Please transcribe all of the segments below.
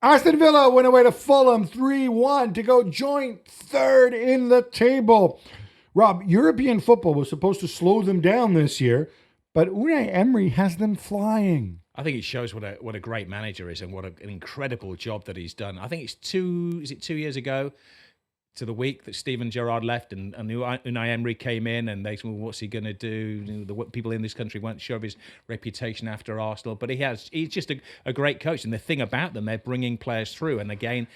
Aston Villa went away to Fulham 3-1 to go joint third in the table. Rob, European football was supposed to slow them down this year, but Unai Emery has them flying. I think it shows what a great manager is and what an incredible job that he's done. I think it's 2 years ago to the week that Steven Gerrard left and Unai Emery came in and they said, well, what's he going to do? The people in this country weren't sure of his reputation after Arsenal, but he's just a great coach. And the thing about them, they're bringing players through. And again,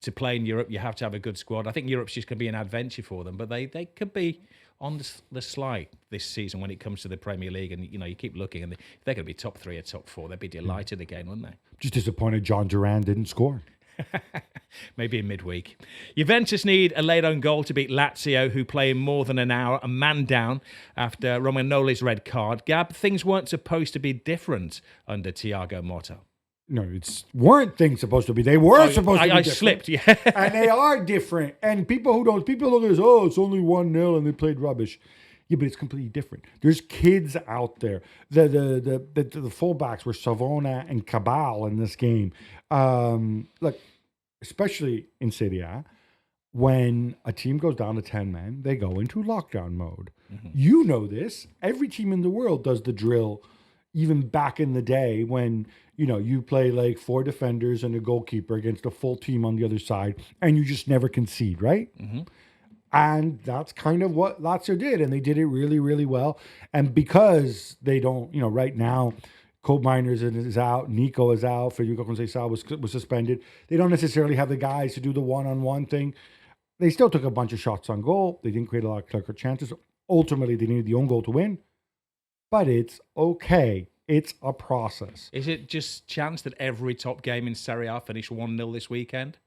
to play in Europe, you have to have a good squad. I think Europe's just going to be an adventure for them, but they could be on the slide this season when it comes to the Premier League. And, you keep looking and if they're going to be top 3 or top 4, they'd be delighted again, wouldn't they? Just disappointed John Duran didn't score. Maybe in midweek. Juventus need a late-on goal to beat Lazio, who play in more than an hour, a man down after Romagnoli's red card. Gab, things weren't supposed to be different under Thiago Motta. No, weren't things supposed to be. They were supposed to be different. I slipped, yeah. And they are different. And people look at this, it's only 1-0 and they played rubbish. Yeah, but it's completely different. There's kids out there. The fullbacks were Savona and Cabal in this game. Look, especially in Serie A, when a team goes down to 10 men, they go into lockdown mode. Mm-hmm. You know this. Every team in the world does the drill, even back in the day when, you play like 4 defenders and a goalkeeper against a full team on the other side, and you just never concede, right? Mm-hmm. And that's kind of what Lazio did, and they did it really, really well. And because they don't, right now, Kobe Miners is out, Nico is out, Federico Conceição was suspended. They don't necessarily have the guys to do the one-on-one thing. They still took a bunch of shots on goal. They didn't create a lot of clear chances. Ultimately, they needed the own goal to win. But it's okay. It's a process. Is it just chance that every top game in Serie A finished 1-0 this weekend?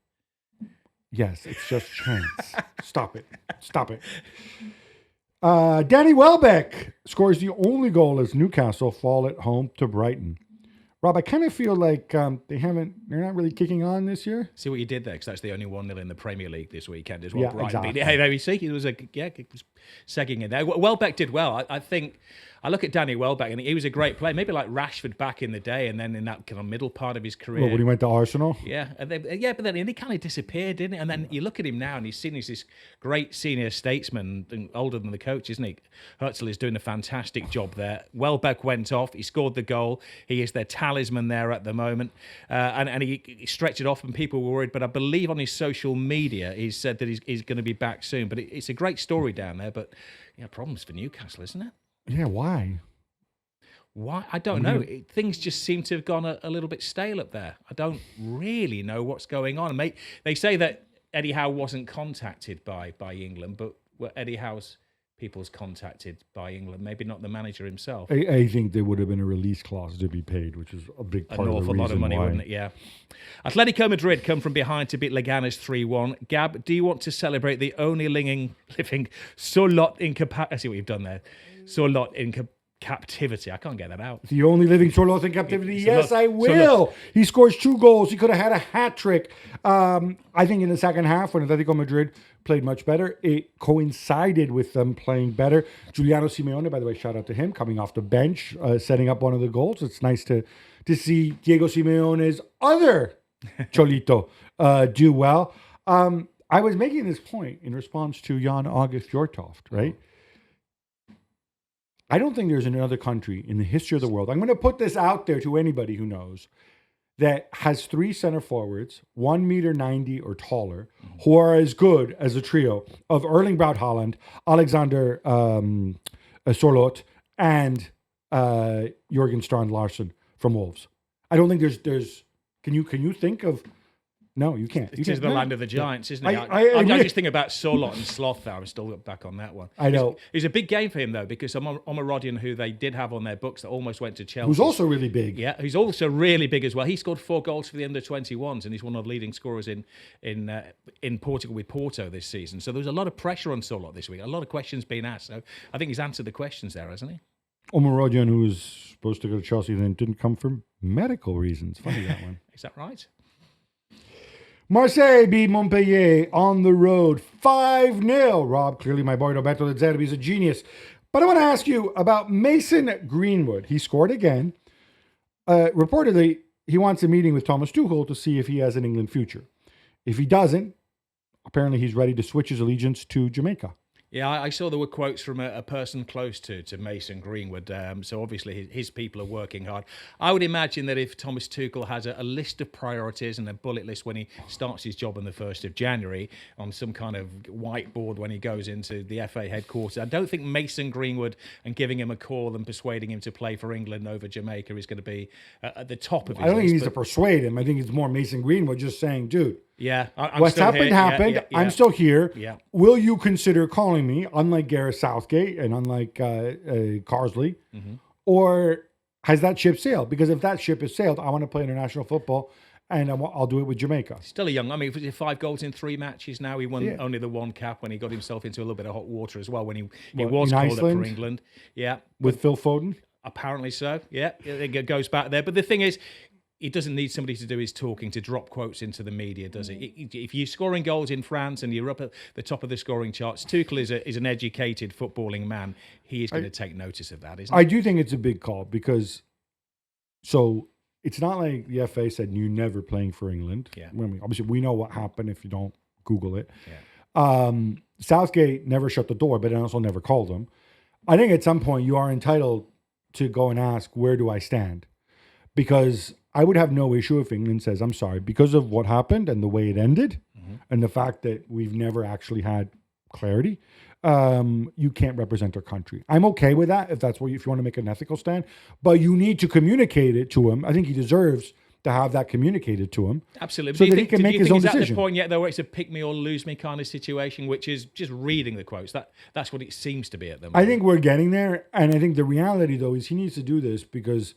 Yes, it's just chance. Stop it. Danny Welbeck scores the only goal as Newcastle fall at home to Brighton. Rob, I kind of feel like they're not really kicking on this year. See what you did there, because that's the only 1-0 in the Premier League this weekend as well. Yeah, Brighton exactly. Hey, there you see, it was segging in there. Welbeck did well. I think I look at Danny Welbeck, and he was a great player, maybe like Rashford back in the day, and then in that kind of middle part of his career. Well, when he went to Arsenal? Yeah, but then he kind of disappeared, didn't he? And then you look at him now, and he's seen as this great senior statesman, and older than the coach, isn't he? Herzl is doing a fantastic job there. Welbeck went off, he scored the goal, he is their talisman there at the moment, and he stretched it off, and people were worried, but I believe on his social media, he said that he's going to be back soon. But it's a great story down there, but problems for Newcastle, isn't it? Yeah, why? Why? I don't know. Things just seem to have gone a little bit stale up there. I don't really know what's going on. They say that Eddie Howe wasn't contacted by England, but were Eddie Howe's people's contacted by England? Maybe not the manager himself. I think there would have been a release clause to be paid, which is a big part of the reason why. An awful lot of money, wouldn't it? Yeah. Atletico Madrid come from behind to beat Leganés 3-1. Gab, do you want to celebrate the only living Solot in capacity? I see what you've done there. Solot in captivity. I can't get that out. The only living Solot in captivity. Yes, I will. He scores 2 goals. He could have had a hat trick. I think in the second half, when Atletico Madrid played much better, it coincided with them playing better. Giuliano Simeone, by the way, shout out to him, coming off the bench, setting up one of the goals. It's nice to see Diego Simeone's other Cholito do well. I was making this point in response to Jan August Hjortoft, right? I don't think there's another country in the history of the world, I'm going to put this out there to anybody who knows, that has 3 center forwards, 1.90 meters or taller, who are as good as a trio of Erling Braut Haaland, Alexander Sorloth, and Jurgen Strand Larsen from Wolves. I don't think there's. Can you think of? No, you can't. It is the land of the giants, isn't it? I just think about Solot and Sloth there. I'm still back on that one. I know. It was a big game for him, though, because Omarodian, who they did have on their books, that almost went to Chelsea. Who's also really big. Yeah, who's also really big as well. He scored 4 goals for the under-21s, and he's one of the leading scorers in Portugal with Porto this season. So there was a lot of pressure on Solot this week. A lot of questions being asked. So I think he's answered the questions there, hasn't he? Omarodian, who was supposed to go to Chelsea, then didn't come for medical reasons. Funny, that one. Is that right? Marseille beat Montpellier on the road 5-0. Rob, clearly my boy Roberto De Zerbi is a genius. But I want to ask you about Mason Greenwood. He scored again. Reportedly, he wants a meeting with Thomas Tuchel to see if he has an England future. If he doesn't, apparently he's ready to switch his allegiance to Jamaica. Yeah, I saw there were quotes from a person close to Mason Greenwood. So obviously his people are working hard. I would imagine that if Thomas Tuchel has a list of priorities and a bullet list when he starts his job on the 1st of January on some kind of whiteboard when he goes into the FA headquarters, I don't think Mason Greenwood and giving him a call and persuading him to play for England over Jamaica is going to be at the top of his list. I don't think he needs to persuade him. I think it's more Mason Greenwood just saying, dude, yeah, what's happened happened. Yeah. I'm still here. Yeah. Will you consider calling me, unlike Gareth Southgate and unlike Carsley? Mm-hmm. Or has that ship sailed? Because if that ship has sailed, I want to play international football, and I'll do it with Jamaica. Still a young. I mean, 5 goals in 3 matches now. He won only the 1 cap when he got himself into a little bit of hot water as well when he was called up for England. Yeah. With Phil Foden? Apparently so. Yeah. It goes back there. But the thing is, he doesn't need somebody to do his talking, to drop quotes into the media, does he? If you're scoring goals in France and you're up at the top of the scoring charts, Tuchel is an educated footballing man. He is going to take notice of that, isn't he? I do think it's a big call because, so it's not like the FA said you're never playing for England. Yeah. Obviously, we know what happened if you don't Google it. Yeah. Southgate never shut the door, but also never called him. I think at some point you are entitled to go and ask, where do I stand? Because I would have no issue if England says, I'm sorry, because of what happened and the way it ended and the fact that we've never actually had clarity, you can't represent our country. I'm okay with that if you want to make an ethical stand, but you need to communicate it to him. I think he deserves to have that communicated to him. Absolutely. So that he can make his own decision. He's at the point yet, though, where it's a pick me or lose me kind of situation, which is just reading the quotes. That's what it seems to be at the moment. I think we're getting there. And I think the reality, though, is he needs to do this because,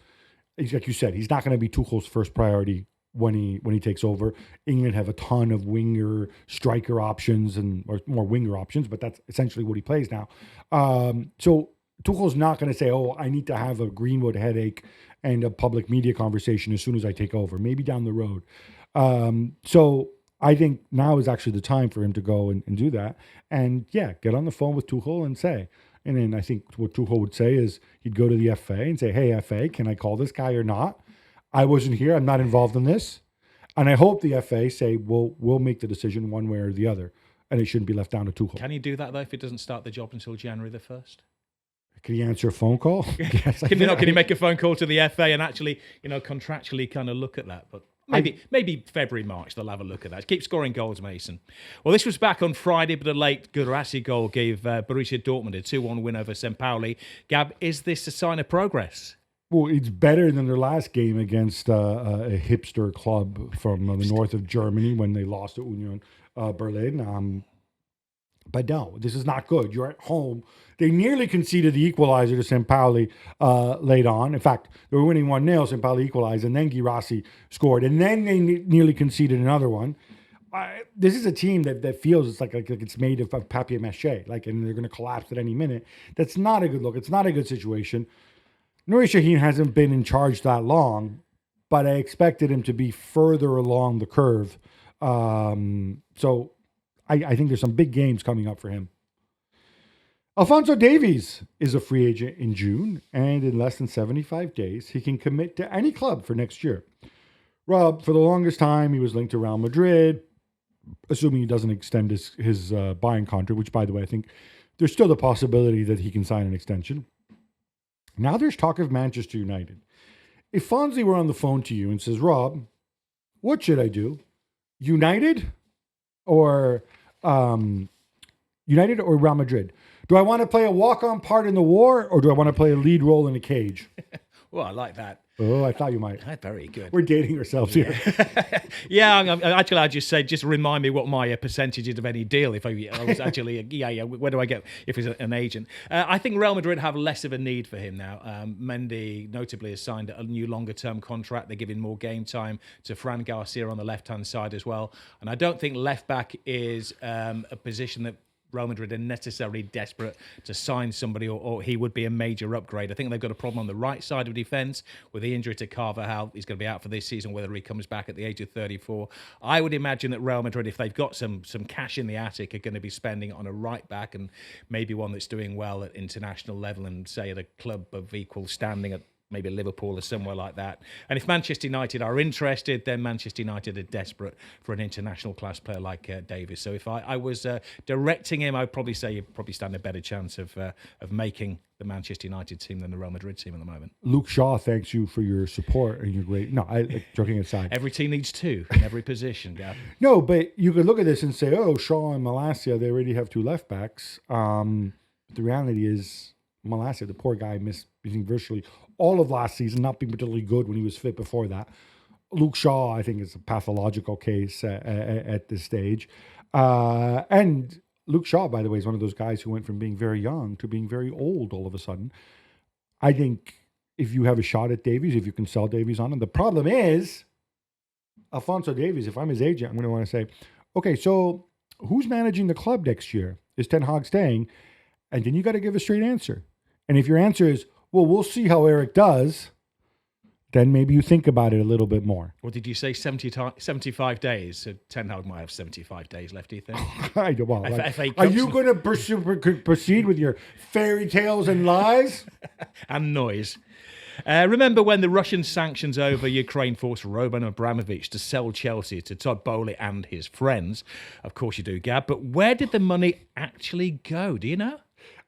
like you said, he's not going to be Tuchel's first priority when he takes over. England have a ton of winger, striker options, or more winger options, but that's essentially what he plays now. So Tuchel's not going to say, oh, I need to have a Greenwood headache and a public media conversation as soon as I take over, maybe down the road. So I think now is actually the time for him to go and do that. And yeah, get on the phone with Tuchel and say, and then I think what Tuchel would say is he'd go to the FA and say, hey, FA, can I call this guy or not? I wasn't here. I'm not involved in this. And I hope the FA say, well, we'll make the decision one way or the other. And it shouldn't be left down to Tuchel. Can he do that, though, if he doesn't start the job until January the 1st? Can he answer a phone call? Yes, can he make a phone call to the FA and actually, contractually kind of look at that? But maybe February, March, they'll have a look at that. Keep scoring goals, Mason. Well, this was back on Friday, but a late Guirassy goal gave Borussia Dortmund a 2-1 win over St. Pauli. Gab, is this a sign of progress? Well, it's better than their last game against a hipster club from the north of Germany when they lost to Union Berlin. But no, this is not good. You're at home. They nearly conceded the equalizer to St. Pauli late on. In fact, they were winning 1-0. St. Pauli equalized, and then Guirassy scored. And then they nearly conceded another one. This is a team that feels it's like it's made of papier-mâché, and they're going to collapse at any minute. That's not a good look. It's not a good situation. Nouri Sahin hasn't been in charge that long, but I expected him to be further along the curve. So I think there's some big games coming up for him. Alphonso Davies is a free agent in June, and in less than 75 days, he can commit to any club for next year. Rob, for the longest time, he was linked to Real Madrid, assuming he doesn't extend his buying contract, which, by the way, I think there's still the possibility that he can sign an extension. Now there's talk of Manchester United. If Fonzie were on the phone to you and says, Rob, what should I do? United or Real Madrid? Do I want to play a walk-on part in the war, or do I want to play a lead role in a cage? Well, I like that. Oh, I thought you might. Very good. We're dating ourselves here. Yeah, actually, I just said, just remind me what my percentage is of any deal. If I was actually, where do I get if he's an agent? I think Real Madrid have less of a need for him now. Mendy, notably, has signed a new longer-term contract. They're giving more game time to Fran Garcia on the left-hand side as well. And I don't think left-back is a position that Real Madrid are necessarily desperate to sign somebody, or he would be a major upgrade. I think they've got a problem on the right side of defence with the injury to Carvajal. He's going to be out for this season, whether he comes back at the age of 34. I would imagine that Real Madrid, if they've got some cash in the attic, are going to be spending it on a right back, and maybe one that's doing well at international level and say at a club of equal standing at maybe Liverpool or somewhere like that. And if Manchester United are interested, then Manchester United are desperate for an international class player like Davies. So if I was directing him, I'd probably say you'd probably stand a better chance of making the Manchester United team than the Real Madrid team at the moment. Luke Shaw thanks you for your support and your great. No, joking aside. Every team needs two in every position, Gab. No, but you could look at this and say, oh, Shaw and Malacia, they already have two left backs. The reality is, Malacia, the poor guy, missing virtually all of last season, not being particularly good when he was fit before that. Luke Shaw, I think, is a pathological case at this stage. And Luke Shaw, by the way, is one of those guys who went from being very young to being very old all of a sudden. I think if you have a shot at Davies, if you can sell Davies on him, the problem is, Alphonso Davies, if I'm his agent, I'm going to want to say, okay, so who's managing the club next year? Is Ten Hag staying? And then you got to give a straight answer. And if your answer is, well, we'll see how Eric does, then maybe you think about it a little bit more. Or did you say 75 days? So Ten Hag might have 75 days left, do you think? Are you going to proceed with your fairy tales and lies? And noise. Remember when the Russian sanctions over Ukraine forced Roman Abramovich to sell Chelsea to Todd Pauli and his friends? Of course you do, Gab. But where did the money actually go? Do you know?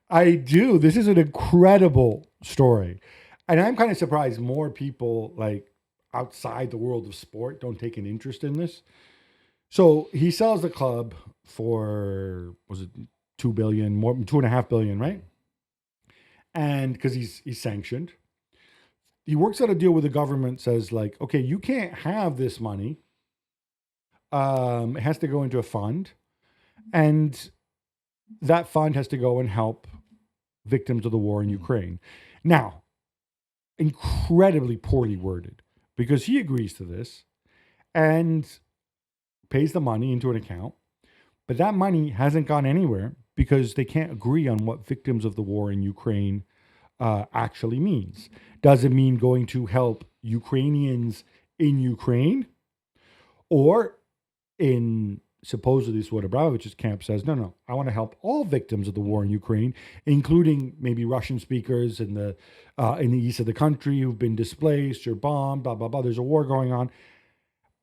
I do. This is an incredible story. And I'm kind of surprised more people like outside the world of sport don't take an interest in this. So he sells the club for, was it 2 billion, more than 2.5 billion, right? And because he's sanctioned. He works out a deal with the government, says like, okay, you can't have this money. It has to go into a fund. And that fund has to go and help victims of the war in Ukraine. Now, incredibly poorly worded, because he agrees to this and pays the money into an account, but that money hasn't gone anywhere because they can't agree on what victims of the war in Ukraine actually means. Does it mean going to help Ukrainians in Ukraine, or in supposedly this is what Abramovich's camp says, no, I want to help all victims of the war in Ukraine, including maybe Russian speakers in the east of the country who've been displaced or bombed, blah, blah, blah. There's a war going on.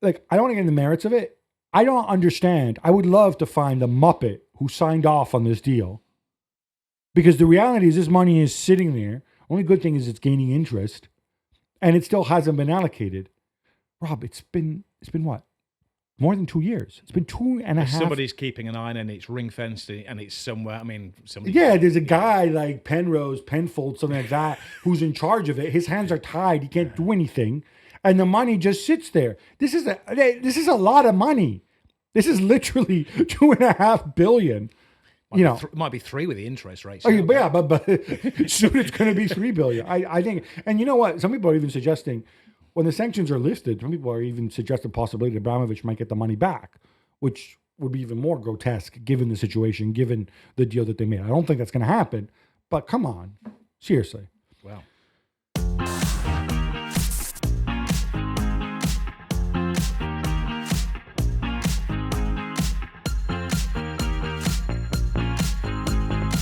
Like, I don't want to get into the merits of it. I don't understand. I would love to find the Muppet who signed off on this deal, because the reality is this money is sitting there. Only good thing is it's gaining interest, and it still hasn't been allocated. Rob, it's been what? More than 2 years. It's been 2.5. Somebody's keeping an eye on it, and it's ring fenced, and it's somewhere. I mean, yeah, there's a guy like Penfold, something like that, who's in charge of it. His hands are tied. He can't do anything, and the money just sits there. This is a lot of money. This is literally 2.5 billion. Might be 3 with the interest rates. Oh, yeah, but soon it's going to be 3 billion. I think, and you know what? Some people are even suggesting, when the sanctions are lifted, some people are even suggesting the possibility that Abramovich might get the money back, which would be even more grotesque given the situation, given the deal that they made. I don't think that's going to happen, but come on, seriously. Wow.